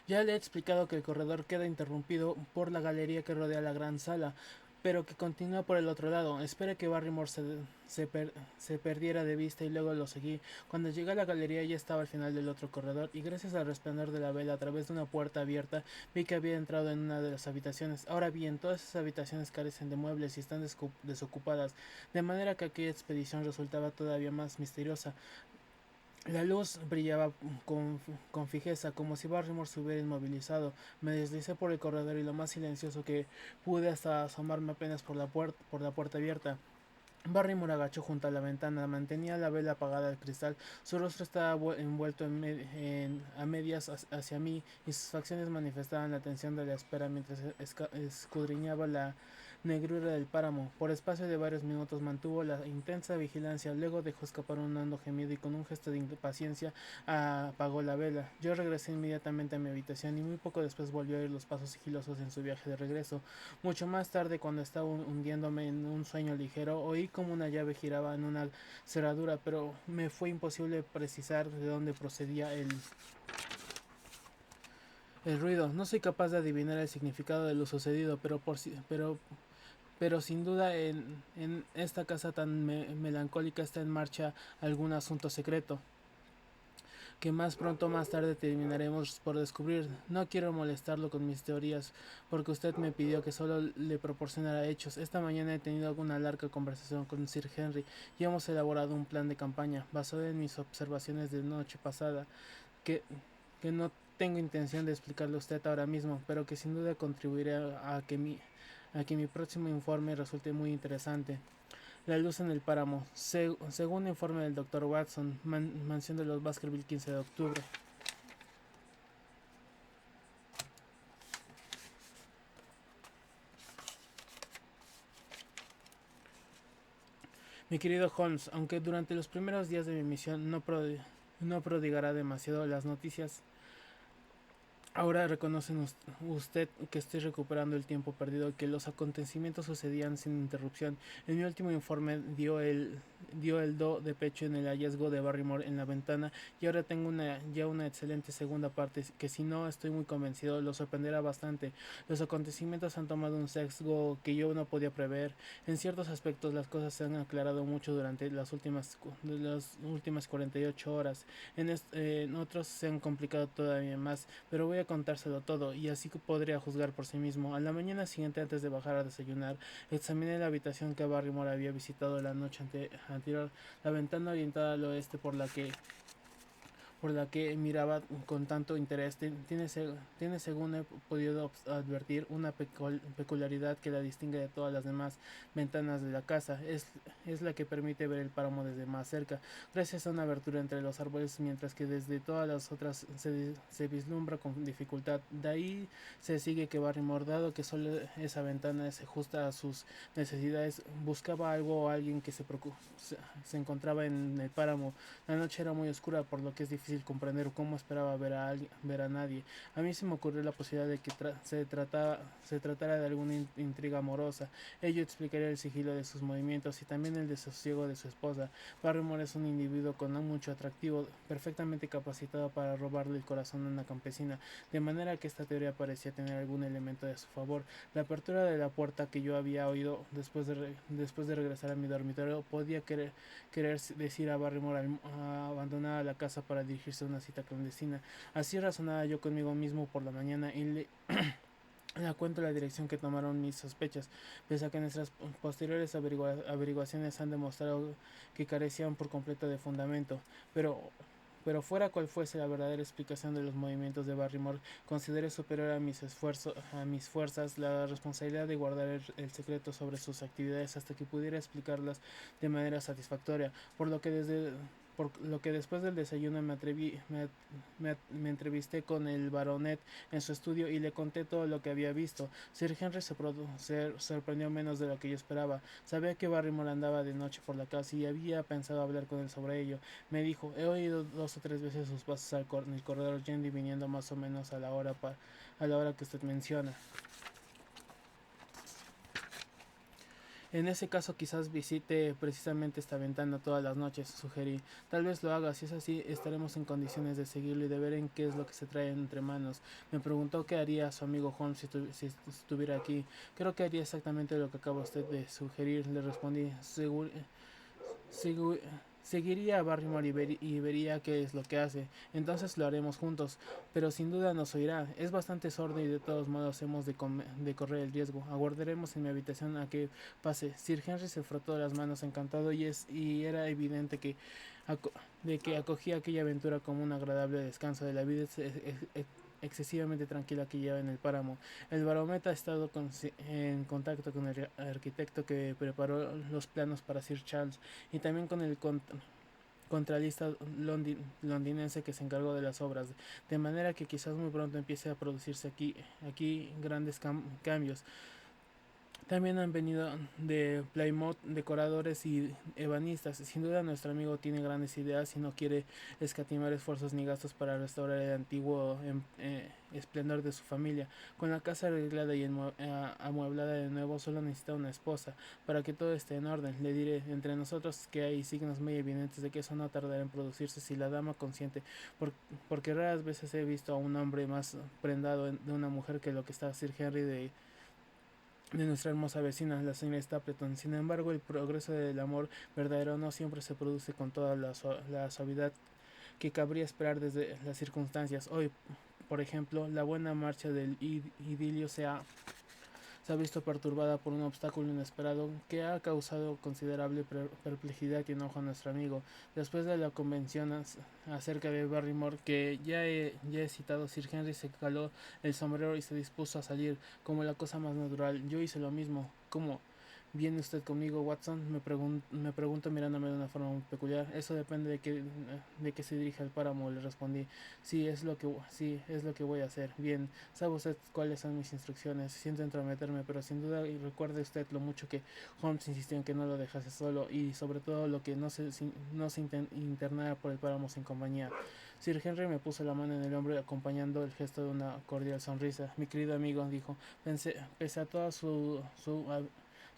Ya le he explicado que el corredor queda interrumpido por la galería que rodea la gran sala, pero que continúa por el otro lado. Espera que Barrymore se perdiera de vista y luego lo seguí. Cuando llegué a la galería ya estaba al final del otro corredor y gracias al resplandor de la vela a través de una puerta abierta vi que había entrado en una de las habitaciones. Ahora bien, todas esas habitaciones carecen de muebles y están desocupadas, de manera que aquella expedición resultaba todavía más misteriosa. La luz brillaba con fijeza, como si Barrymore se hubiera inmovilizado. Me deslicé por el corredor y lo más silencioso que pude hasta asomarme apenas por la puerta abierta. Barrymore agachó junto a la ventana, mantenía la vela apagada al cristal, su rostro estaba envuelto a medias hacia mí y sus facciones manifestaban la tensión de la espera mientras escudriñaba la negrura del páramo. Por espacio de varios minutos mantuvo la intensa vigilancia, luego dejó escapar un hondo gemido y con un gesto de impaciencia apagó la vela. Yo regresé inmediatamente a mi habitación y muy poco después volvió a oír los pasos sigilosos en su viaje de regreso. Mucho más tarde, cuando estaba hundiéndome en un sueño ligero, oí como una llave giraba en una cerradura, pero me fue imposible precisar de dónde procedía el ruido. No soy capaz de adivinar el significado de lo sucedido, pero sin duda en esta casa tan melancólica está en marcha algún asunto secreto que más pronto o más tarde terminaremos por descubrir. No quiero molestarlo con mis teorías, porque usted me pidió que solo le proporcionara hechos. Esta mañana he tenido una larga conversación con Sir Henry y hemos elaborado un plan de campaña basado en mis observaciones de noche pasada, que, que no tengo intención de explicarle a usted ahora mismo, pero que sin duda contribuirá a que mi próximo informe resulte muy interesante. La luz en el páramo, según informe del Dr. Watson, mansión de los Baskerville, 15 de octubre. Mi querido Holmes, aunque durante los primeros días de mi misión no prodigará demasiado las noticias, ahora reconoce usted que estoy recuperando el tiempo perdido, que los acontecimientos sucedían sin interrupción. En mi último informe dio el do de pecho en el hallazgo de Barrymore en la ventana y ahora tengo ya una excelente segunda parte que si no estoy muy convencido lo sorprenderá bastante. Los acontecimientos han tomado un sesgo que yo no podía prever. En ciertos aspectos las cosas se han aclarado mucho durante las últimas 48 horas. En otros se han complicado todavía más, pero voy a contárselo todo y así podría juzgar por sí mismo. A la mañana siguiente, antes de bajar a desayunar, examiné la habitación que Barrymore había visitado la noche anterior, la ventana orientada al oeste por la que miraba con tanto interés. Tiene, según he podido advertir, una peculiaridad que la distingue de todas las demás ventanas de la casa. Es la que permite ver el páramo desde más cerca, gracias a una abertura entre los árboles, mientras que desde todas las otras se vislumbra con dificultad. De ahí se sigue que Barrymore, dado que solo esa ventana se ajusta a sus necesidades, buscaba algo o alguien que se encontraba en el páramo. La noche era muy oscura, por lo que es difícil comprender cómo esperaba ver a nadie. A mí se me ocurrió la posibilidad de que se tratara de alguna intriga amorosa. Ello explicaría el sigilo de sus movimientos y también el desasosiego de su esposa. Barrymore es un individuo con mucho atractivo, perfectamente capacitado para robarle el corazón a una campesina, de manera que esta teoría parecía tener algún elemento de su favor. La apertura de la puerta que yo había oído después de regresar a mi dormitorio podía querer decir a Barrymore a abandonar la casa para dirigirse a una cita clandestina. Así razonaba yo conmigo mismo por la mañana y le cuento la dirección que tomaron mis sospechas, pese a que nuestras posteriores averiguaciones han demostrado que carecían por completo de fundamento. Pero pero fuera cual fuese la verdadera explicación de los movimientos de Barrymore, consideré superior a mis fuerzas la responsabilidad de guardar el secreto sobre sus actividades hasta que pudiera explicarlas de manera satisfactoria, por lo que después del desayuno me entrevisté con el baronet en su estudio y le conté todo lo que había visto. Sir Henry se sorprendió menos de lo que yo esperaba. Sabía que Barrymore andaba de noche por la casa y había pensado hablar con él sobre ello. Me dijo, he oído dos o tres veces sus pasos en el corredor yendo y viniendo más o menos a la hora que usted menciona. En ese caso quizás visite precisamente esta ventana todas las noches, sugerí. Tal vez lo haga, si es así estaremos en condiciones de seguirlo y de ver en qué es lo que se trae entre manos. Me preguntó qué haría su amigo Holmes si estuviera aquí. Creo que haría exactamente lo que acaba usted de sugerir, le respondí. Segu- Seguiría a Barrymore y vería qué es lo que hace. Entonces lo haremos juntos, pero sin duda nos oirá. Es bastante sordo y de todos modos hemos de correr el riesgo. Aguardaremos en mi habitación a que pase. Sir Henry se frotó las manos encantado y era evidente de que acogía aquella aventura como un agradable descanso de la vida excesivamente tranquila que lleva en el páramo. El barómetro ha estado en contacto con el arquitecto que preparó los planos para Sir Charles y también con el contralista londinense que se encargó de las obras, de manera que quizás muy pronto empiece a producirse aquí grandes cambios. También han venido de Plymouth decoradores y ebanistas. Sin duda nuestro amigo tiene grandes ideas y no quiere escatimar esfuerzos ni gastos para restaurar el antiguo esplendor de su familia. Con la casa arreglada y amueblada de nuevo, solo necesita una esposa para que todo esté en orden. Le diré entre nosotros que hay signos muy evidentes de que eso no tardará en producirse si la dama consiente, por, porque raras veces he visto a un hombre más prendado de una mujer que lo que está Sir Henry de nuestra hermosa vecina, la señora Stapleton. Sin embargo, el progreso del amor verdadero no siempre se produce con toda la suavidad que cabría esperar desde las circunstancias. Hoy, por ejemplo, la buena marcha del idilio se ha visto perturbada por un obstáculo inesperado que ha causado considerable perplejidad y enojo a nuestro amigo. Después de la convención acerca de Barrymore que ya he citado, Sir Henry se caló el sombrero y se dispuso a salir como la cosa más natural. Yo hice lo mismo. ¿Cómo? ¿Viene usted conmigo, Watson? Me pregunto mirándome de una forma muy peculiar. Eso depende de que se dirija al páramo, le respondí. Sí, es lo que voy a hacer. Bien, ¿sabe usted cuáles son mis instrucciones? Siento entrometerme, pero sin duda, y recuerde usted lo mucho que Holmes insistió en que no lo dejase solo, y sobre todo lo que no se internara por el páramo sin compañía. Sir Henry me puso la mano en el hombro acompañando el gesto de una cordial sonrisa. Mi querido amigo, dijo, pese a toda su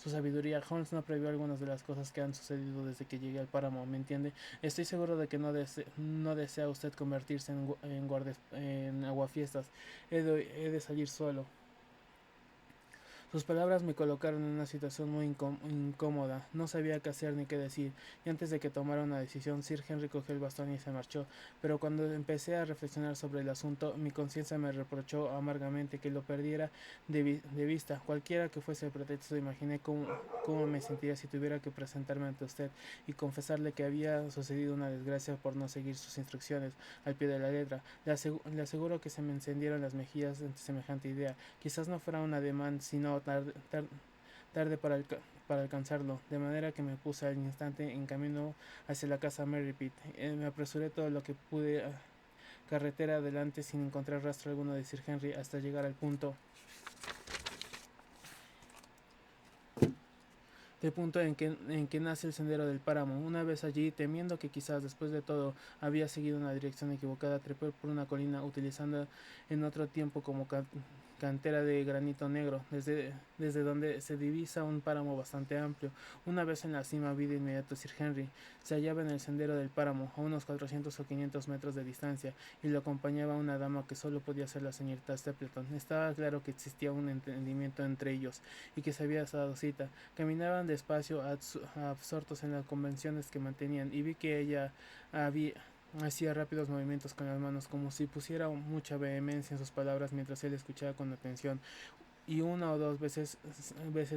sabiduría, Holmes no previó algunas de las cosas que han sucedido desde que llegué al páramo, ¿me entiende? Estoy seguro de que no desea usted convertirse en aguafiestas. He de salir solo. Sus palabras me colocaron en una situación muy incómoda. No sabía qué hacer ni qué decir, y antes de que tomara una decisión, Sir Henry cogió el bastón y se marchó. Pero cuando empecé a reflexionar sobre el asunto, mi conciencia me reprochó amargamente que lo perdiera de vista. Cualquiera que fuese el pretexto, imaginé cómo me sentiría si tuviera que presentarme ante usted y confesarle que había sucedido una desgracia por no seguir sus instrucciones al pie de la letra. Le aseguro que se me encendieron las mejillas ante semejante idea. Quizás no fuera un ademán, sino tarde para alcanzarlo, de manera que me puse al instante en camino hacia la casa Merripit. Me apresuré todo lo que pude carretera adelante sin encontrar rastro alguno de Sir Henry hasta llegar al punto en que nace el sendero del páramo. Una vez allí, temiendo que quizás después de todo había seguido una dirección equivocada, trepé por una colina utilizando en otro tiempo como cantera de granito negro, desde donde se divisa un páramo bastante amplio. Una vez en la cima vi de inmediato a Sir Henry. Se hallaba en el sendero del páramo, a unos 400 o 500 metros de distancia, y lo acompañaba una dama que solo podía ser la señorita Stapleton. Estaba claro que existía un entendimiento entre ellos, y que se había dado cita. Caminaban despacio, absortos en las convenciones que mantenían, y vi que ella hacía rápidos movimientos con las manos, como si pusiera mucha vehemencia en sus palabras mientras él escuchaba con atención, y una o dos veces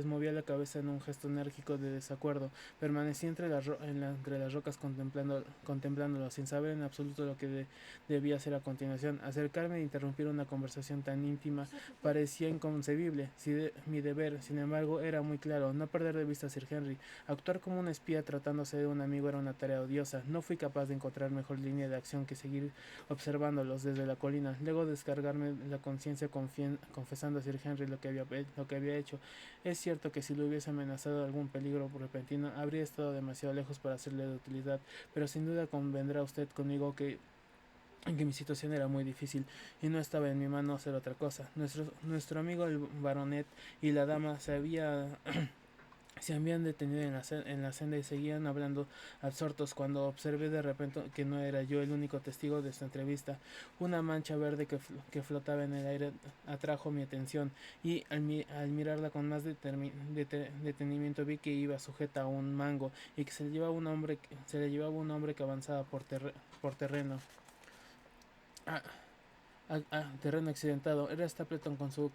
movía la cabeza en un gesto enérgico de desacuerdo. Permanecí entre las rocas contemplándolo, sin saber en absoluto lo que debía hacer a continuación. Acercarme e interrumpir una conversación tan íntima parecía inconcebible. Mi deber, sin embargo, era muy claro: no perder de vista a Sir Henry. Actuar como un espía tratándose de un amigo era una tarea odiosa. No fui capaz de encontrar mejor línea de acción que seguir observándolos desde la colina. Luego descargarme la conciencia confesando a Sir Henry lo que había hecho. Es cierto que si lo hubiese amenazado algún peligro repentino, habría estado demasiado lejos para serle de utilidad, pero sin duda convendrá usted conmigo que mi situación era muy difícil y no estaba en mi mano hacer otra cosa. Nuestro amigo el baronet y la dama se había Se habían detenido en la senda y seguían hablando absortos cuando observé de repente que no era yo el único testigo de esta entrevista. Una mancha verde que flotaba en el aire atrajo mi atención y al mirarla con más detenimiento vi que iba sujeta a un mango y que se le llevaba un hombre que avanzaba por terreno. Ah, terreno accidentado. Era Stapleton con su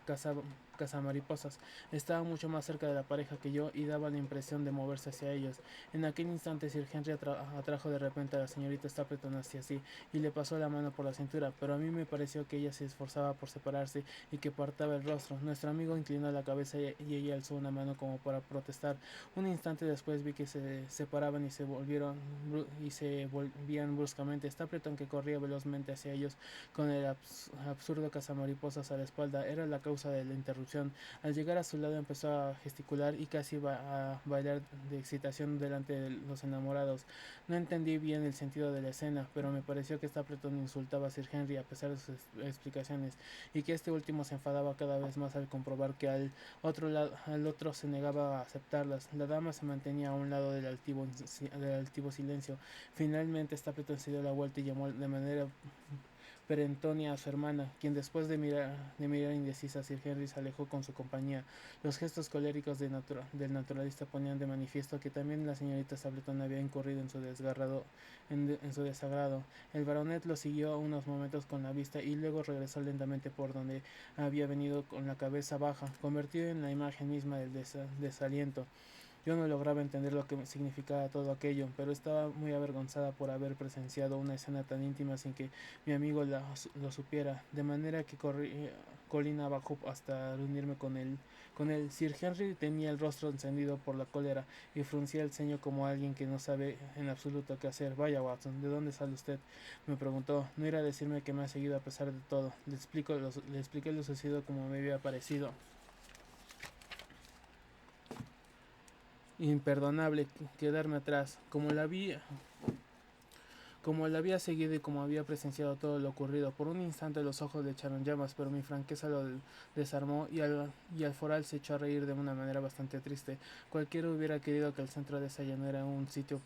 caza, cazamariposas. Estaba mucho más cerca de la pareja que yo y daba la impresión de moverse hacia ellos. En aquel instante Sir Henry atrajo de repente a la señorita Stapleton hacia sí y le pasó la mano por la cintura, pero a mí me pareció que ella se esforzaba por separarse y que apartaba el rostro. Nuestro amigo inclinó la cabeza y ella alzó una mano como para protestar. Un instante después vi que se separaban y se volvían bruscamente. Stapleton, que corría velozmente hacia ellos con el absurdo cazamariposas a la espalda, era la causa de la interrupción. Al llegar a su lado empezó a gesticular y casi a bailar de excitación delante de los enamorados. No entendí bien el sentido de la escena, pero me pareció que Stapleton insultaba a Sir Henry a pesar de sus explicaciones, y que este último se enfadaba cada vez más al comprobar que al otro se negaba a aceptarlas. La dama se mantenía a un lado del altivo silencio. Finalmente Stapleton se dio la vuelta y llamó de manera perentoria a su hermana, quien después de mirar indecisa a Sir Henry se alejó con su compañía. Los gestos coléricos del naturalista ponían de manifiesto que también la señorita Stapleton había incurrido en su desagrado. El baronet lo siguió unos momentos con la vista y luego regresó lentamente por donde había venido con la cabeza baja, convertido en la imagen misma del desaliento. Yo no lograba entender lo que significaba todo aquello, pero estaba muy avergonzada por haber presenciado una escena tan íntima sin que mi amigo lo supiera, de manera que corrí colina abajo hasta reunirme con él. Sir Henry tenía el rostro encendido por la cólera y fruncía el ceño como alguien que no sabe en absoluto qué hacer. Vaya, Watson, ¿de dónde sale usted?, me preguntó. No irá a decirme que me ha seguido a pesar de todo. Le expliqué lo sucedido como me había parecido. Imperdonable quedarme atrás, como la había seguido y como había presenciado todo lo ocurrido. Por un instante los ojos le echaron llamas, pero mi franqueza lo desarmó y al foral se echó a reír de una manera bastante triste. Cualquiera hubiera querido que el centro de esa llanura era un sitio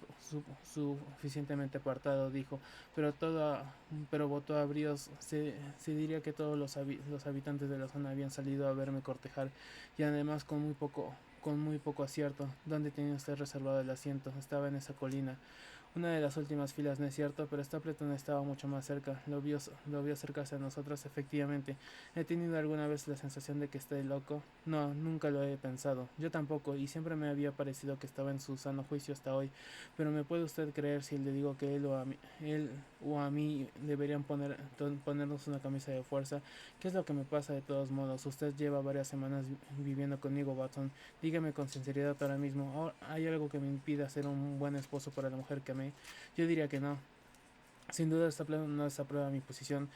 suficientemente apartado, dijo, pero votó a bríos. Se diría que todos los habitantes de la zona habían salido a verme cortejar, y además con muy poco acierto. ¿Dónde tenía usted reservado el asiento? Estaba en esa colina. Una de las últimas filas, no es cierto, pero Stapleton estaba mucho más cerca. Lo vio acercarse a nosotros, efectivamente. ¿He tenido alguna vez la sensación de que estoy loco? No, nunca lo he pensado. Yo tampoco, y siempre me había parecido que estaba en su sano juicio hasta hoy. Pero ¿me puede usted creer si le digo que él o a mí deberían ponernos una camisa de fuerza? ¿Qué es lo que me pasa de todos modos? Usted lleva varias semanas viviendo conmigo, Watson. Dígame con sinceridad ahora mismo, ¿hay algo que me impida ser un buen esposo para la mujer que amé? Yo diría que no. Sin duda esta no desaprueba mi posición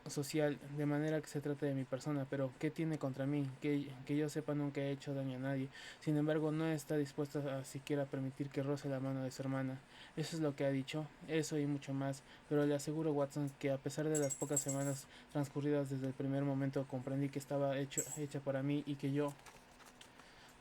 social, de manera que se trata de mi persona, pero ¿qué tiene contra mí? Que yo sepa, nunca he hecho daño a nadie. Sin embargo, no está dispuesta a siquiera permitir que roce la mano de su hermana. Eso es lo que ha dicho, eso y mucho más, pero le aseguro, Watson, que a pesar de las pocas semanas transcurridas desde el primer momento, comprendí que estaba hecha para mí y que yo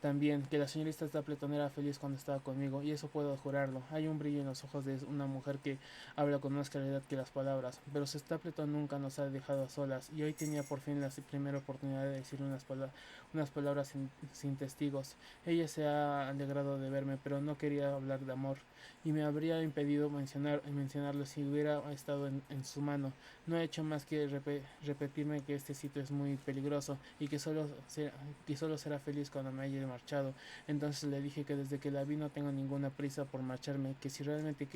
también, que la señorita Stapleton era feliz cuando estaba conmigo, y eso puedo jurarlo. Hay un brillo en los ojos de una mujer que habla con más claridad que las palabras, pero Stapleton nunca nos ha dejado a solas, y hoy tenía por fin la primera oportunidad de decir unas palabras sin testigos. Ella se ha alegrado de verme, pero no quería hablar de amor, y me habría impedido mencionarlo si hubiera estado en su mano. No ha hecho más que repetirme que este sitio es muy peligroso y que solo será feliz cuando me haya marchado. Entonces le dije que desde que la vi no tengo ninguna prisa por marcharme, que si realmente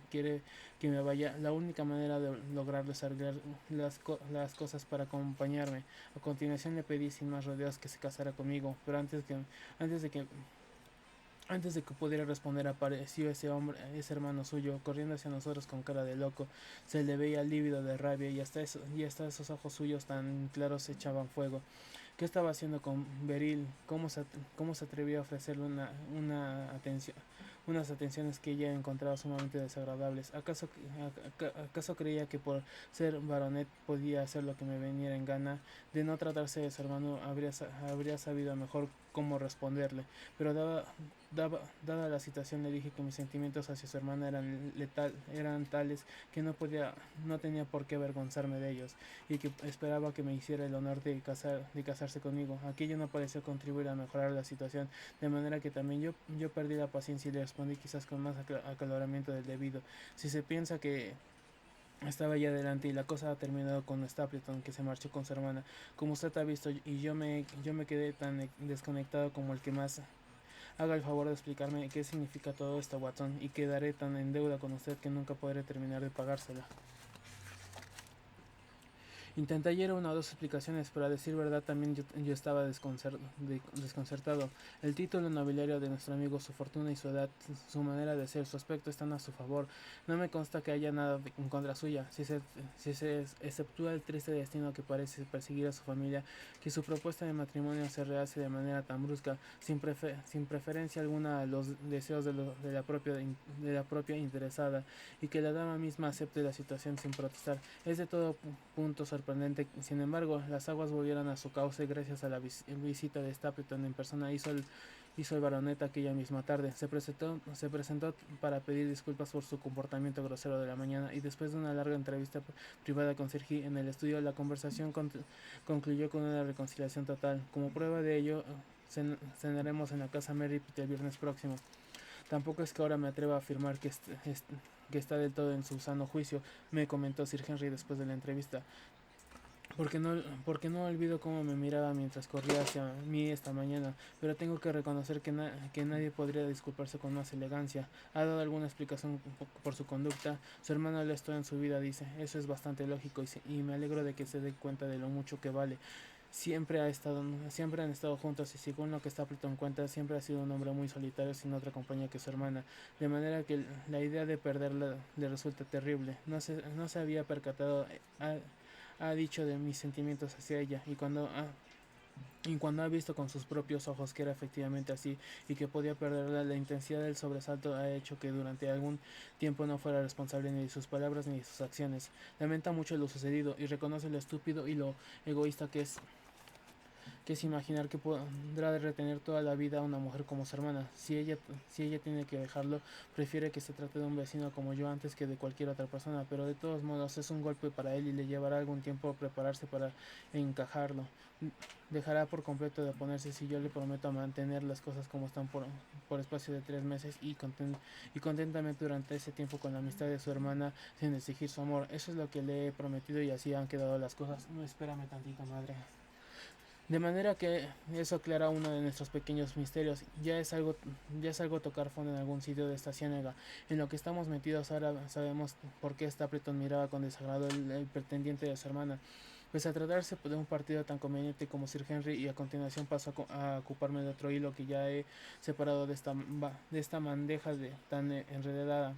quiere que me vaya, la única manera de lograrlo es arreglar las cosas para acompañarme. A continuación le pedí sin más rodeos que se casara conmigo, pero antes de que antes de que pudiera responder, apareció ese hombre, ese hermano suyo, corriendo hacia nosotros con cara de loco. Se le veía lívido de rabia y hasta esos ojos suyos tan claros echaban fuego. ¿Qué estaba haciendo con Beryl? ¿Cómo se atrevió a ofrecerle unas atenciones que ella encontraba sumamente desagradables? ¿Acaso creía que por ser baronet podía hacer lo que me viniera en gana? De no tratarse de su hermano, habría sabido mejor cómo responderle, pero dada la situación le dije que mis sentimientos hacia su hermana eran tales que no tenía por qué avergonzarme de ellos, y que esperaba que me hiciera el honor de casarse conmigo. Aquello no pareció contribuir a mejorar la situación, de manera que también yo perdí la paciencia y le respondí quizás con más acaloramiento del debido. Si se piensa que estaba ya adelante y la cosa ha terminado con Stapleton, que se marchó con su hermana, como usted ha visto, y yo me quedé tan desconectado como el que más. Haga el favor de explicarme qué significa todo esto, Watson, y quedaré tan en deuda con usted que nunca podré terminar de pagársela. Intenté ayer una o dos explicaciones, pero a decir verdad también yo estaba desconcertado. El título nobiliario de nuestro amigo, su fortuna y su edad, su manera de ser, su aspecto están a su favor. No me consta que haya nada en contra suya, si se exceptúa el triste destino que parece perseguir a su familia, que su propuesta de matrimonio se rehace de manera tan brusca, sin preferencia alguna a los deseos de la propia interesada, y que la dama misma acepte la situación sin protestar. Es de todo punto sorprendente. Sin embargo, las aguas volvieron a su cauce gracias a la visita de Stapleton en persona. Hizo el baronet aquella misma tarde. Se presentó para pedir disculpas por su comportamiento grosero de la mañana, y después de una larga entrevista privada con Sir Guy en el estudio, la conversación concluyó con una reconciliación total. Como prueba de ello, cenaremos en la casa Merripit el viernes próximo. Tampoco es que ahora me atreva a afirmar que está del todo en su sano juicio, me comentó Sir Henry después de la entrevista, porque no olvido cómo me miraba mientras corría hacia mí esta mañana, pero tengo que reconocer que nadie podría disculparse con más elegancia. Ha dado alguna explicación por su conducta. Su hermano lo es todo en su vida, dice. Eso es bastante lógico, y me alegro de que se dé cuenta de lo mucho que vale. Siempre han estado juntos, y según lo que Stapleton cuenta, siempre ha sido un hombre muy solitario, sin otra compañía que su hermana, de manera que la idea de perderla le resulta terrible. No se había percatado, ha dicho, de mis sentimientos hacia ella, y cuando ha visto con sus propios ojos que era efectivamente así, y que podía perderla, la intensidad del sobresalto ha hecho que durante algún tiempo no fuera responsable ni de sus palabras ni de sus acciones. Lamenta mucho lo sucedido, y reconoce lo estúpido y lo egoísta que es imaginar que podrá retener toda la vida a una mujer como su hermana. Si ella tiene que dejarlo, prefiere que se trate de un vecino como yo antes que de cualquier otra persona, pero de todos modos es un golpe para él, y le llevará algún tiempo prepararse para encajarlo. Dejará por completo de oponerse si yo le prometo mantener las cosas como están por espacio de 3 meses, y contentamente durante ese tiempo con la amistad de su hermana, sin exigir su amor. Eso es lo que le he prometido, y así han quedado las cosas. No, espérame tantito, madre. De manera que eso aclara uno de nuestros pequeños misterios. Ya es algo tocar fondo en algún sitio de esta ciénaga. En lo que estamos metidos ahora sabemos por qué Stapleton miraba con desagrado el pretendiente de su hermana. Pues a tratarse de un partido tan conveniente como Sir Henry, y a continuación paso a ocuparme de otro hilo que ya he separado de esta bandeja tan enredada.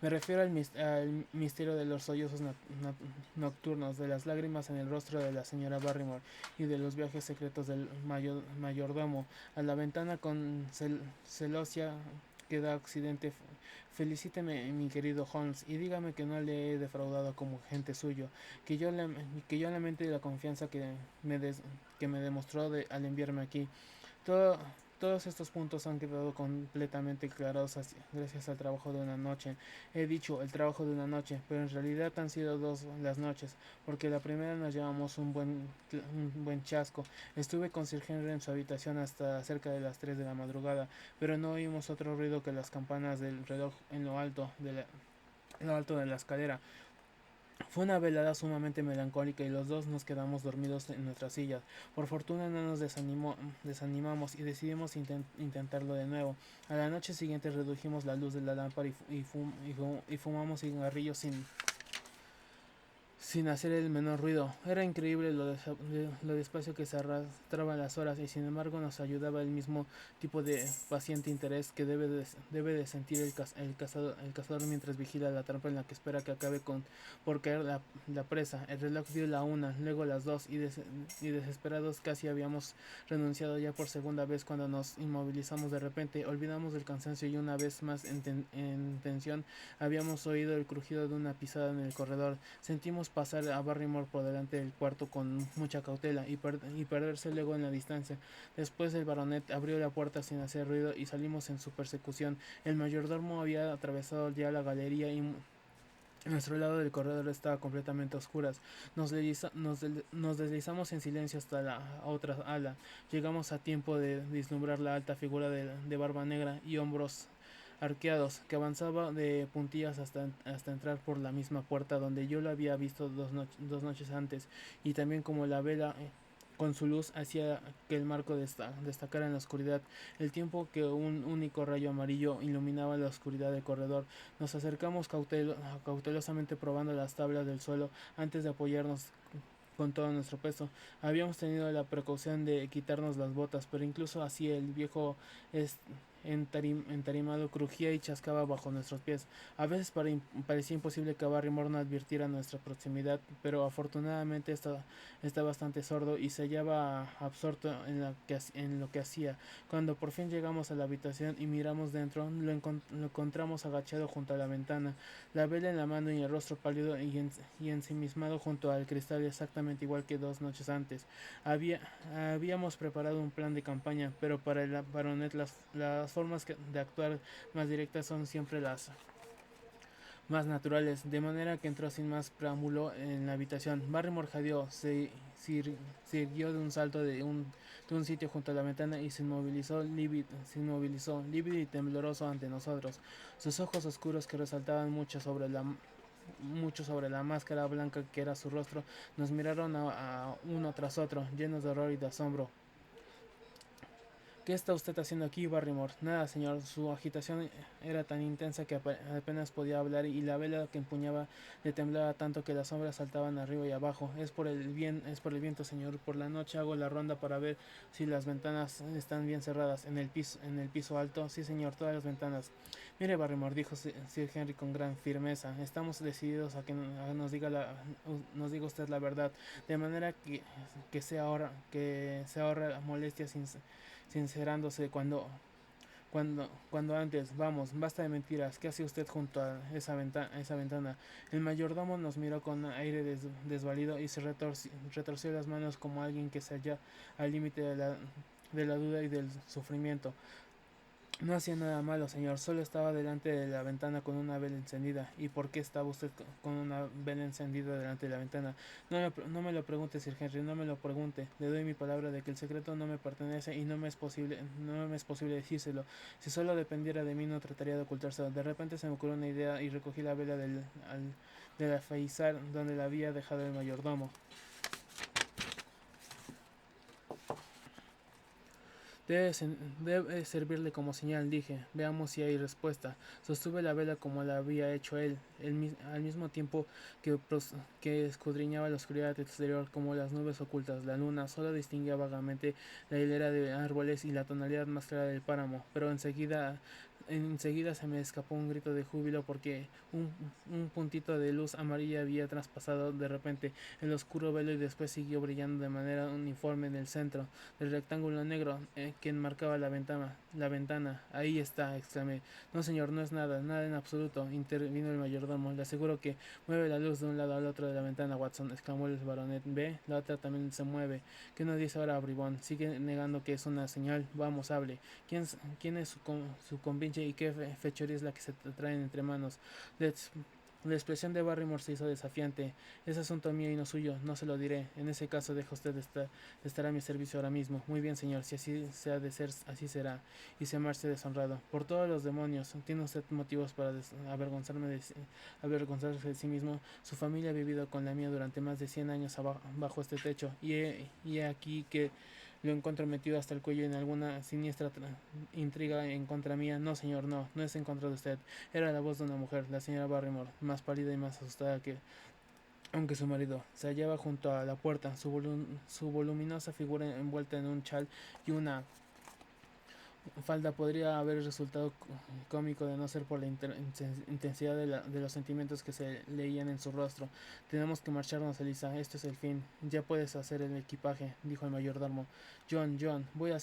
Me refiero al misterio de los sollozos nocturnos, de las lágrimas en el rostro de la señora Barrymore, y de los viajes secretos del mayordomo a la ventana con celosia que da occidente. Felicíteme, mi querido Holmes, y dígame que no le he defraudado como gente suyo, que yo lamente la confianza que me demostró al enviarme aquí. Todo, todos estos puntos han quedado completamente claros gracias al trabajo de una noche. He dicho el trabajo de una noche, pero en realidad han sido dos las noches, porque la primera nos llevamos un buen chasco. Estuve con Sir Henry en su habitación hasta cerca de las 3 de la madrugada, pero no oímos otro ruido que las campanas del reloj en lo alto de la escalera. Fue una velada sumamente melancólica, y los dos nos quedamos dormidos en nuestras sillas. Por fortuna no nos desanimamos, y decidimos intentarlo de nuevo. A la noche siguiente redujimos la luz de la lámpara y fumamos cigarrillos sin hacer el menor ruido. Era increíble lo despacio que se arrastraban las horas, y sin embargo nos ayudaba el mismo tipo de paciente interés que debe de sentir el cazador mientras vigila la trampa en la que espera que acabe por caer la presa. El reloj dio la 1, luego las 2, y desesperados casi habíamos renunciado ya por segunda vez cuando nos inmovilizamos de repente. Olvidamos del cansancio, y una vez más en tensión habíamos oído el crujido de una pisada en el corredor. Sentimos pasar a Barrymore por delante del cuarto con mucha cautela y perderse luego en la distancia. Después el baronet abrió la puerta sin hacer ruido y salimos en su persecución. El mayordomo había atravesado ya la galería y nuestro lado del corredor estaba completamente a oscuras. Nos deslizamos en silencio hasta la otra ala. Llegamos a tiempo de vislumbrar la alta figura de barba negra y hombros arqueados, que avanzaba de puntillas hasta entrar por la misma puerta donde yo lo había visto dos noches antes, y también como la vela con su luz hacía que el marco destacara en la oscuridad, el tiempo que un único rayo amarillo iluminaba la oscuridad del corredor. Nos acercamos cautelosamente probando las tablas del suelo antes de apoyarnos con todo nuestro peso. Habíamos tenido la precaución de quitarnos las botas, pero incluso así el viejo entarimado crujía y chascaba bajo nuestros pies. A veces parecía imposible que Barrymore no advirtiera nuestra proximidad, pero afortunadamente está bastante sordo y se hallaba absorto en lo que hacía. Cuando por fin llegamos a la habitación y miramos dentro, lo encontramos agachado junto a la ventana, la vela en la mano y el rostro pálido y ensimismado junto al cristal, exactamente igual que 2 noches antes. Habíamos preparado un plan de campaña, pero para el baronet las formas de actuar más directas son siempre las más naturales, de manera que entró sin más preámbulo en la habitación. Barrymore jadeó, se irguió de un salto de un sitio junto a la ventana y se inmovilizó, lívido y tembloroso ante nosotros. Sus ojos oscuros, que resaltaban mucho sobre la máscara blanca que era su rostro, nos miraron a uno tras otro, llenos de horror y de asombro. ¿Qué está usted haciendo aquí, Barrymore? Nada, señor. Su agitación era tan intensa que apenas podía hablar, y la vela que empuñaba le temblaba tanto que las sombras saltaban arriba y abajo. Es por el viento, señor. Por la noche hago la ronda para ver si las ventanas están bien cerradas. En el piso alto, sí, señor, todas las ventanas. Mire, Barrymore, dijo Sir Henry con gran firmeza, estamos decididos a que nos diga usted la verdad, de manera que se ahorra molestias sincerándose cuando antes. Vamos, basta de mentiras. ¿Qué hace usted junto a esa ventana? El mayordomo nos miró con aire desvalido y se retorció las manos como alguien que se halla al límite de la duda y del sufrimiento. No hacía nada malo, señor, solo estaba delante de la ventana con una vela encendida. ¿Y por qué estaba usted con una vela encendida delante de la ventana? No me lo pregunte, Sir Henry, no me lo pregunte. Le doy mi palabra de que el secreto no me pertenece y no me es posible decírselo. Si solo dependiera de mí, no trataría de ocultárselo. De repente se me ocurrió una idea y recogí la vela del alféizar donde la había dejado el mayordomo. Debe servirle como señal, dije. Veamos si hay respuesta. Sostuve la vela como la había hecho él, al mismo tiempo que escudriñaba la oscuridad exterior como las nubes ocultas. La luna solo distinguía vagamente la hilera de árboles y la tonalidad más clara del páramo, pero enseguida se me escapó un grito de júbilo porque un puntito de luz amarilla había traspasado de repente el oscuro velo y después siguió brillando de manera uniforme en el centro del rectángulo negro que enmarcaba la ventana. Ahí está, exclamé. No, señor, no es nada, nada en absoluto, intervino el mayordomo. Le aseguro que mueve la luz de un lado al otro de la ventana, Watson, exclamó el baronet. Ve, la otra también se mueve. ¿Qué nos dice ahora, bribón? Sigue negando que es una señal. Vamos, hable. ¿Quién es su compinche y qué fechoría es la que se traen entre manos? La expresión de Barrymore se hizo desafiante. Es asunto mío y no suyo, no se lo diré. En ese caso deja usted de estar a mi servicio ahora mismo. Muy bien, señor, si así se ha de ser, así será. Y se marche deshonrado. Por todos los demonios, tiene usted motivos para avergonzarse de sí mismo. Su familia ha vivido con la mía durante más de 100 años bajo este techo. Y he aquí que lo encuentro metido hasta el cuello en alguna siniestra intriga en contra mía. No, señor, no es en contra de usted. Era la voz de una mujer, la señora Barrymore, más pálida y más asustada aunque su marido. Se hallaba junto a la puerta, su voluminosa figura envuelta en un chal y falda podría haber resultado cómico de no ser por la intensidad de los sentimientos que se leían en su rostro. Tenemos que marcharnos, Elisa. Este es el fin. Ya puedes hacer el equipaje, dijo el mayordomo. John, voy a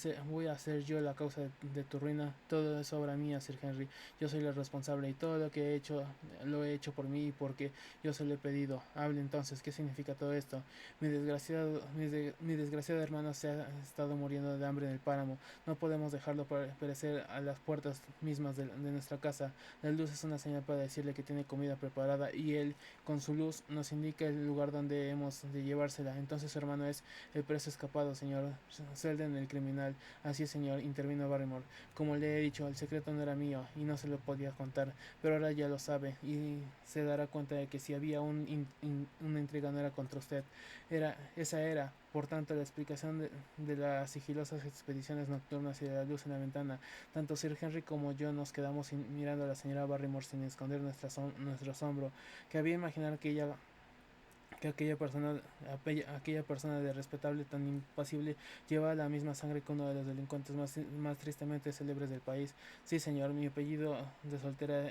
hacer yo la causa de tu ruina. Todo es obra mía, Sir Henry. Yo soy el responsable y todo lo que he hecho lo he hecho por mí y porque yo se lo he pedido. Hable entonces, ¿qué significa todo esto? Mi desgraciado hermano se ha estado muriendo de hambre en el páramo. No podemos dejarlo perecer a las puertas mismas de nuestra casa. La luz es una señal para decirle que tiene comida preparada y él, con su luz, nos indica el lugar donde hemos de llevársela. Entonces su hermano es el preso escapado, señor Selden, el criminal. Así es, señor, intervino Barrymore. Como le he dicho, el secreto no era mío y no se lo podía contar, pero ahora ya lo sabe y se dará cuenta de que si había una intriga no era contra usted. Esa era, por tanto, la explicación de las sigilosas expediciones nocturnas y de la luz en la ventana. Tanto Sir Henry como yo nos quedamos mirando a la señora Barrymore sin esconder nuestro asombro. Cabía imaginar que aquella persona de respetable tan impasible llevaba la misma sangre que uno de los delincuentes más tristemente célebres del país. Sí, señor, mi apellido de soltera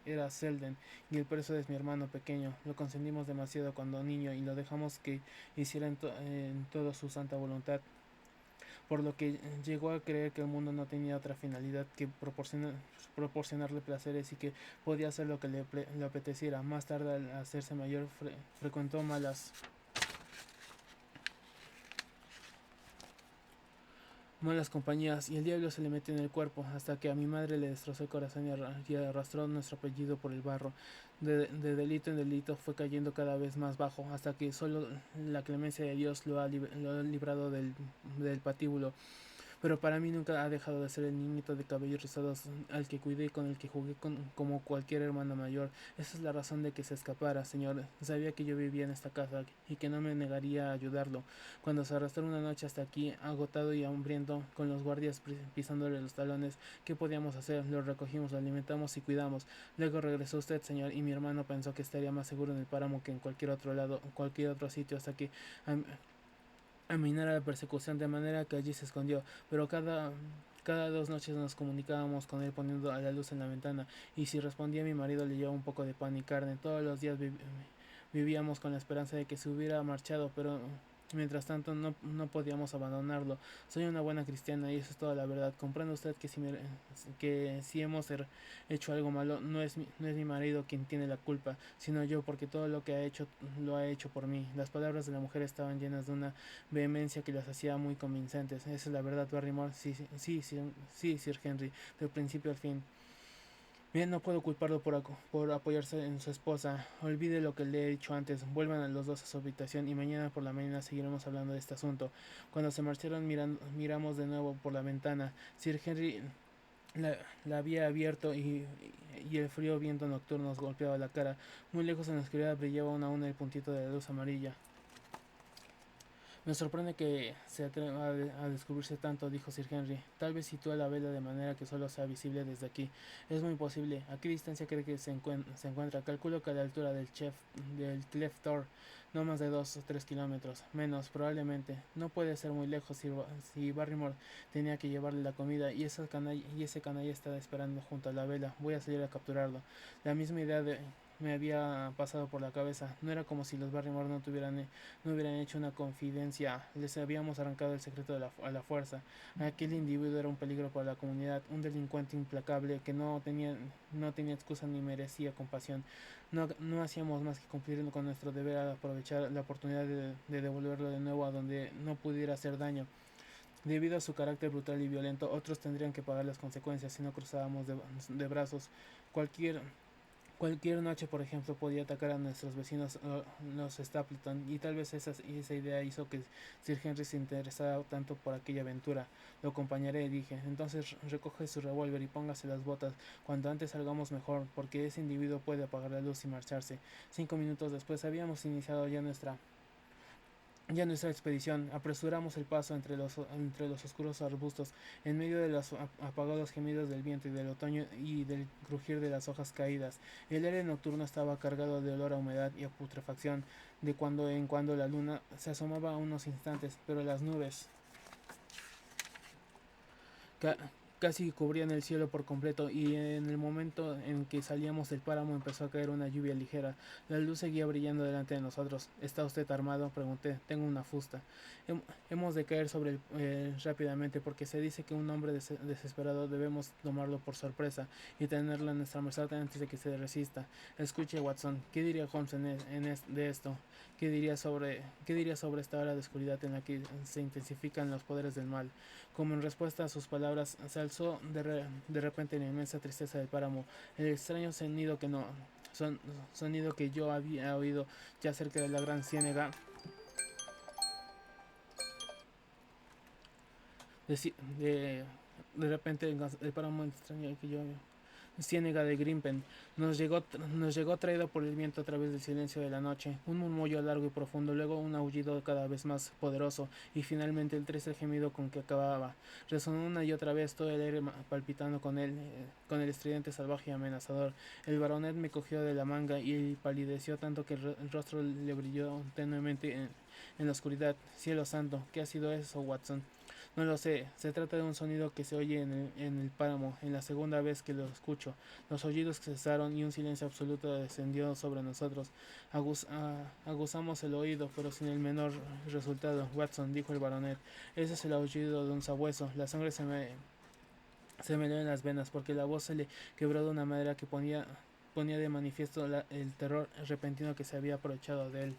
era Selden y el preso es mi hermano pequeño. Lo consentimos demasiado cuando niño y lo dejamos que hiciera en todo su santa voluntad, por lo que llegó a creer que el mundo no tenía otra finalidad que proporcionarle placeres y que podía hacer lo que le apeteciera. Más tarde, al hacerse mayor, frecuentó malas compañías y el diablo se le metió en el cuerpo, hasta que a mi madre le destrozó el corazón y arrastró nuestro apellido por el barro. De delito en delito fue cayendo cada vez más bajo, hasta que solo la clemencia de Dios lo ha librado del patíbulo. Pero para mí nunca ha dejado de ser el niñito de cabellos rizados al que cuidé y con el que jugué como cualquier hermano mayor. Esa es la razón de que se escapara, señor. Sabía que yo vivía en esta casa y que no me negaría a ayudarlo. Cuando se arrastró una noche hasta aquí, agotado y hambriento, con los guardias pisándole los talones, ¿qué podíamos hacer? Lo recogimos, lo alimentamos y cuidamos. Luego regresó usted, señor, y mi hermano pensó que estaría más seguro en el páramo que en cualquier otro lado, cualquier otro sitio, hasta que aminar a la persecución, de manera que allí se escondió, pero cada 2 noches nos comunicábamos con él poniendo a la luz en la ventana, y si respondía mi marido le llevaba un poco de pan y carne. Todos los días vivíamos con la esperanza de que se hubiera marchado, pero mientras tanto no podíamos abandonarlo. Soy una buena cristiana y eso es toda la verdad. Comprende usted que si hemos hecho algo malo, no es mi marido quien tiene la culpa, sino yo, porque todo lo que ha hecho lo ha hecho por mí. Las palabras de la mujer estaban llenas de una vehemencia que las hacía muy convincentes. Esa es la verdad, Barrymore. Sí, Sir Henry, del principio al fin. Bien, no puedo culparlo por apoyarse en su esposa. Olvide lo que le he dicho antes. Vuelvan a los dos a su habitación y mañana por la mañana seguiremos hablando de este asunto. Cuando se marcharon miramos de nuevo por la ventana. Sir Henry la había abierto y el frío viento nocturno nos golpeaba la cara. Muy lejos en la oscuridad brillaba aún el puntito de la luz amarilla. Me sorprende que se atreva a descubrirse tanto, dijo Sir Henry. Tal vez sitúe la vela de manera que solo sea visible desde aquí. Es muy posible. ¿A qué distancia cree que se encuentra? Calculo que a la altura del Cleft Tor, no más de 2 o 3 kilómetros. Menos, probablemente. No puede ser muy lejos si Barrymore tenía que llevarle la comida y ese canalla está esperando junto a la vela. Voy a salir a capturarlo. La misma idea me había pasado por la cabeza. No era como si los Barrymore no hubieran hecho una confidencia. Les habíamos arrancado el secreto a la fuerza. Aquel individuo era un peligro para la comunidad, un delincuente implacable que no tenía excusa ni merecía compasión. No hacíamos más que cumplir con nuestro deber al aprovechar la oportunidad de devolverlo de nuevo a donde no pudiera hacer daño. Debido a su carácter brutal y violento, otros tendrían que pagar las consecuencias si no cruzábamos de brazos. Cualquier Cualquier noche, por ejemplo, podía atacar a nuestros vecinos, los Stapleton, y tal vez esa idea hizo que Sir Henry se interesara tanto por aquella aventura. Lo acompañaré, dije. Entonces recoge su revólver y póngase las botas. Cuanto antes salgamos mejor, porque ese individuo puede apagar la luz y marcharse. 5 minutos después habíamos iniciado ya nuestra expedición. Apresuramos el paso entre los oscuros arbustos, en medio de los apagados gemidos del viento y del otoño y del crujir de las hojas caídas. El aire nocturno estaba cargado de olor a humedad y a putrefacción. De cuando en cuando la luna se asomaba unos instantes, pero las nubes casi cubrían el cielo por completo, y en el momento en que salíamos del páramo empezó a caer una lluvia ligera. La luz seguía brillando delante de nosotros. ¿Está usted armado?, pregunté. Tengo una fusta. Hemos de caer sobre él rápidamente, porque se dice que un hombre desesperado debemos tomarlo por sorpresa y tenerlo en nuestra merced antes de que se resista. Escuche, Watson, ¿qué diría Holmes de esto? ¿Qué diría sobre esta hora de oscuridad en la que se intensifican los poderes del mal? Como en respuesta a sus palabras, se alzó de repente en la inmensa tristeza del páramo el extraño sonido que yo había oído ya cerca de la gran ciénaga de, de repente el páramo extraño que yo ciénaga de Grimpen nos llegó traído por el viento a través del silencio de la noche, un murmullo largo y profundo, luego un aullido cada vez más poderoso, y finalmente el triste gemido con que acababa. Resonó una y otra vez, todo el aire palpitando con el estridente salvaje y amenazador. El baronet me cogió de la manga y palideció tanto que el rostro le brilló tenuemente en la oscuridad. Cielo santo, ¿qué ha sido eso, Watson? No lo sé, se trata de un sonido que se oye en el páramo. En la segunda vez que lo escucho, los oídos cesaron y un silencio absoluto descendió sobre nosotros. Aguzamos el oído, pero sin el menor resultado. Watson, dijo el baronet, ese es el aullido de un sabueso. La sangre se me heló en las venas, porque la voz se le quebró de una manera que ponía de manifiesto el terror repentino que se había aprovechado de él.